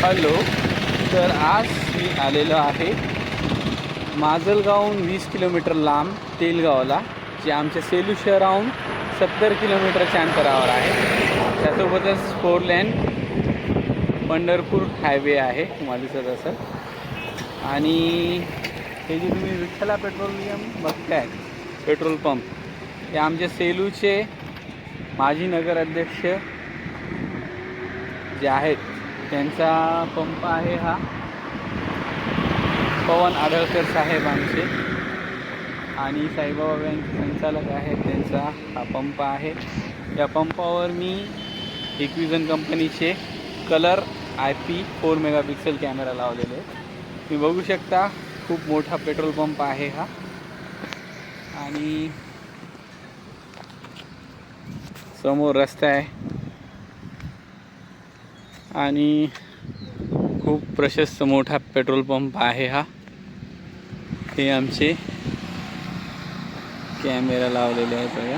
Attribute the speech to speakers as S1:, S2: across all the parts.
S1: Hello. तर आज मी आलेलो आहे माजलगावहून 20 किलोमीटर लांब तेलगावला, जे आमच्या सेलू शहराहून 70 किलोमीटरच्या अंतरावर आहे. त्यासोबतच 4 लेन पंढरपूर हायवे आहे, तुम्हाला दिसत असेल. आणि हे जे तुम्ही विठ्ठला पेट्रोलियम बघताय, पेट्रोल पंप, हे आमच्या सेलूचे माजी नगराध्यक्ष जे आहेत त्यांचा पंप आहे. हा पवन आढळकर साहेब आमचे आणि साईबाबा बँक संचालक आहेत, त्यांचा हा पंप आहे. या पंपावर मी एकविजन कंपनीचे कलर IP 4 मेगापिक्सल कॅमेरा लावलेले आहे. तुम्ही बघू शकता, खूप मोठा पेट्रोल पंप आहे हा. आणि समोर रस्ता आहे आणि खूप प्रशस्त मोठा पेट्रोल पंप आहे हा. हे आमचे कॅमेरा लावलेले आहेत बघा.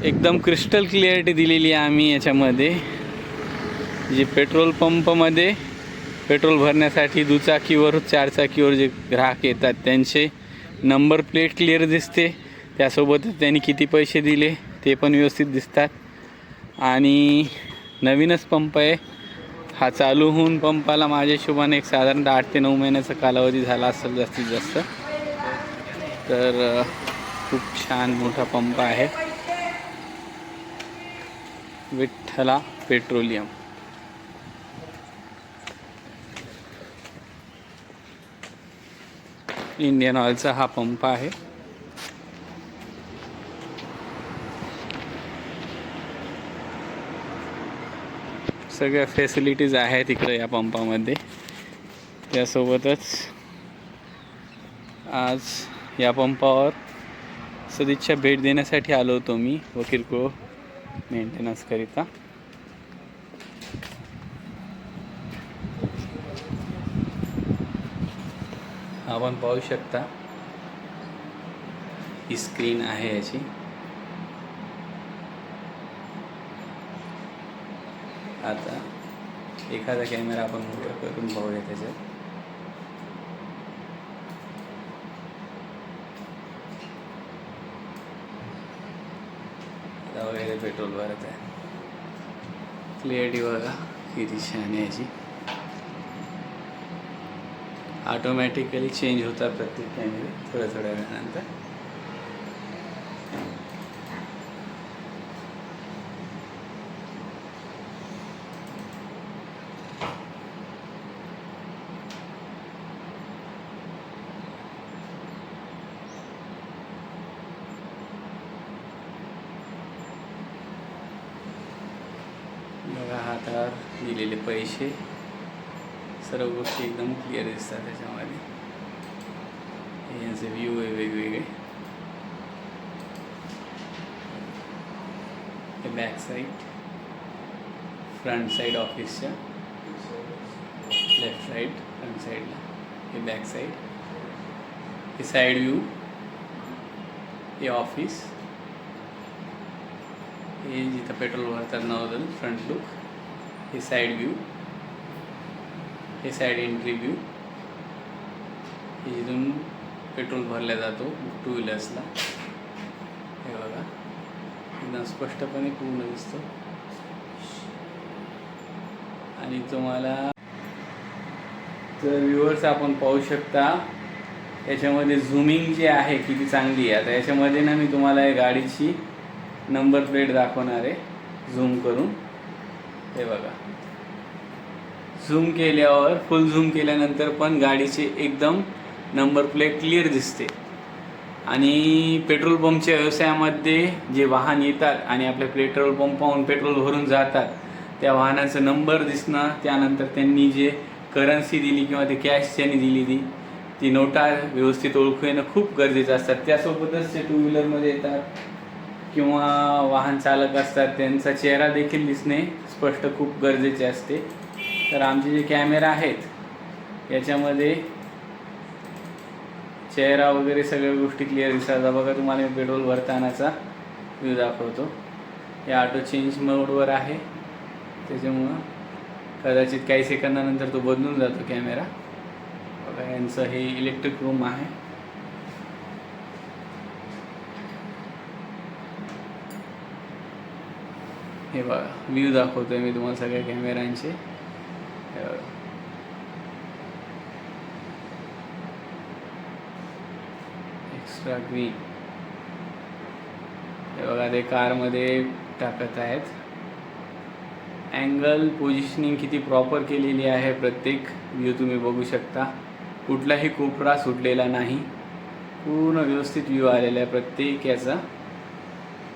S1: एकदम क्रिस्टल क्लिअरिटी दिलेली आहे आम्ही याच्यामध्ये. जे पेट्रोल पंपमध्ये पेट्रोल भरण्यासाठी दुचाकीवर 4 चाकीवर जे ग्राहक येतात त्यांचे नंबर प्लेट क्लिअर दिसते. त्यासोबतच त्यांनी किती पैसे दिले ते पण व्यवस्थित दिसतात. आणि नवीनच पंप आहे हा. चालू होऊन पंपाला माझ्या हिशोबाने एक साधारणतः 8 ते 9 महिन्याचा कालावधी झाला असेल जास्तीत जास्त. तर खूप छान मोठा पंप आहे विठ्ठला पेट्रोलियम. इंडियन ऑइलचा हा पंप आहे. सगळ्या फॅसिलिटीज आहेत इकडे या पंपामध्ये. त्यासोबतच आज या पंपावर सदिच्छा भेट देण्यासाठी आलो होतो मी, व किरकोळ मेंटेनन्स करिता. आपण पाहू शकता, ही स्क्रीन आहे याची. आता एखादा कॅमेरा आपण मोठा करून पाहूया त्याच्यात. वगैरे पेट्रोल भरत आहे. क्लिअरिटी बघा किती छान आहे याची. ऑटोमॅटिकली चेंज होतात प्रत्येक कॅमेरे थोड्या वेळानंतर. बघा, हातावर दिलेले पैसे, सर्व गोष्टी एकदम क्लिअर दिसतात त्याच्यामध्ये. यांचे व्ह्यू आहे वेगवेगळे. हे बॅक साईड, फ्रंट साईड ऑफिसच्या, लेफ्ट साईड फ्रंट साईडला. हे बॅक साईड, हे साईड व्ह्यू, हे ऑफिस, हे जिथं पेट्रोल भरतात नौदल फ्रंट लुक, हे साईड व्ह्यू, हे साईड एंट्री व्ह्यू, हे जिथून पेट्रोल भरला जातो 2 व्हीलर्सला. हे बघा, एकदम स्पष्टपणे पूर्ण दिसतो. आणि तुम्हाला तर व्ह्यूअर्स आपण पाहू शकता याच्यामध्ये झूमिंग जी आहे किती चांगली आहे. आता याच्यामध्ये ना मी तुम्हाला या गाडीची नंबर प्लेट दाखवणार आहे झूम करून. हे बघा, झूम केल्यावर, फुल झूम केल्यानंतर पण गाडीची एकदम नंबर प्लेट क्लिअर दिसते. आणि पेट्रोल पंपच्या व्यवसायामध्ये जे वाहन येतात आणि आपल्या पेट्रोल पंपावरून पेट्रोल भरून जातात, त्या वाहनाचा नंबर दिसणं, त्यानंतर त्यांनी जे करन्सी दिली किंवा ते कॅश त्यांनी दिली ती नोटा व्यवस्थित ओळखू येणं खूप गरजेचं असतात. त्यासोबतच ते 2 व्हीलरमध्ये येतात किंवा वाहन चालक असतात, त्यांचा चेहरा देखील दिसणे स्पष्ट खूप गरजेचे असते. तर आमचे जे कॅमेरा आहेत याच्यामध्ये चेहरा वगैरे सगळ्या गोष्टी क्लिअर दिसतात. बघा, तुम्हाला मी पेट्रोल भरतानाचा व्ह्यू दाखवतो. हे ऑटो चेंज मोडवर आहे. त्याच्यामुळं कदाचित काही सेकंदानंतर तो बदलून जातो कॅमेरा. बघा यांचं हे इलेक्ट्रिक रूम आहे. हे बघा व्ह्यू दाखवतोय मी तुम्हाला सगळ्या कॅमेऱ्यांचे. Extra green. हे बघा ते कारमध्ये टाकत आहेत. अँगल पोझिशनिंग किती प्रॉपर केलेली आहे. प्रत्येक व्ह्यू तुम्ही बघू शकता. कुठलाही कोपरा सुटलेला नाही. पूर्ण व्यवस्थित व्ह्यू आलेला आहे प्रत्येक याचा.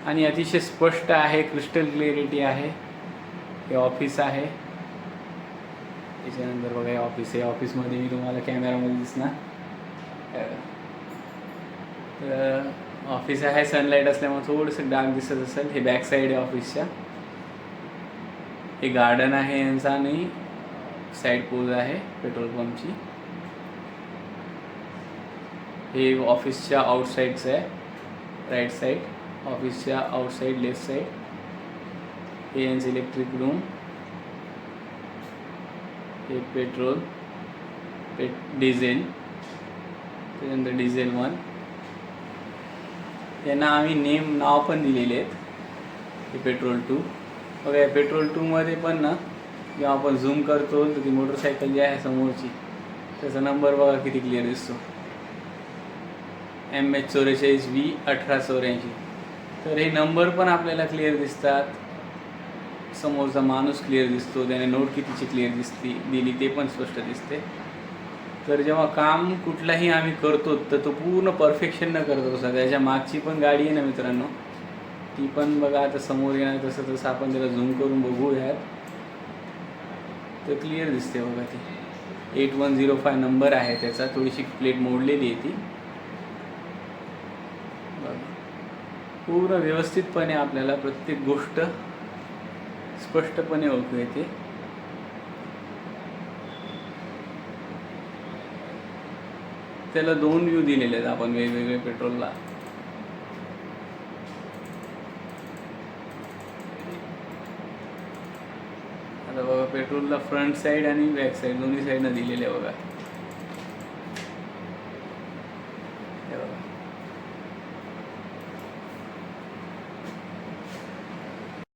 S1: आणि अतिशय स्पष्ट आहे. क्रिस्टल क्लिअरिटी आहे. हे ऑफिस आहे. त्याच्यानंतर बघा हे ऑफिस आहे. ऑफिसमध्ये मी तुम्हाला कॅमेरामध्ये दिसणार. तर ऑफिस आहे. सनलाईट असल्यामुळे थोडंसं डार्क दिसत असेल. हे बॅक साईड आहे ऑफिसच्या. हे गार्डन आहे यांचा आणि साईड पोज आहे पेट्रोल पंपची. हे ऑफिसच्या आउटसाईडचं आहे. राईट साईड ऑफिसच्या आउटसाईड लेफ्ट साईड. हे यांचं इलेक्ट्रिक रूम. हे पेट्रोल डिझेल. त्याच्यानंतर डिझेल 1. यांना आम्ही नाव पण दिलेले आहेत. हे पेट्रोल 2. बघा या पेट्रोल 2मध्ये पण ना जेव्हा आपण झूम करतो तर ती मोटरसायकल जी आहे समोरची त्याचा नंबर बघा किती क्लिअर दिसतो. MH44V1884. तर हे नंबर पण आपल्याला क्लिअर दिसतात. समोरचा माणूस क्लिअर दिसतो. त्याने नोट कितीची क्लिअर दिली ते पण स्पष्ट दिसते. तर जेव्हा काम कुठलाही आम्ही करतो तर तो पूर्ण परफेक्शन न करतो. तसा त्याच्या मागची पण गाडी आहे ना मित्रांनो, ती पण बघा आता समोर येणार. तसं तसं आपण त्याला झूम करून बघूयात तर क्लिअर दिसते बघा. ती 8105 नंबर आहे त्याचा. थोडीशी प्लेट मोडलेली आहे ती. पूर्ण व्यवस्थितपणे आपल्याला प्रत्येक गोष्ट स्पष्टपणे ओळखू येते. त्याला 2 व्ह्यू दिलेले आहेत आपण वेगवेगळे पेट्रोलला. आता बघा पेट्रोलला फ्रंट साईड आणि बॅक साईड दोन्ही साईडनं दिलेले आहे बघा.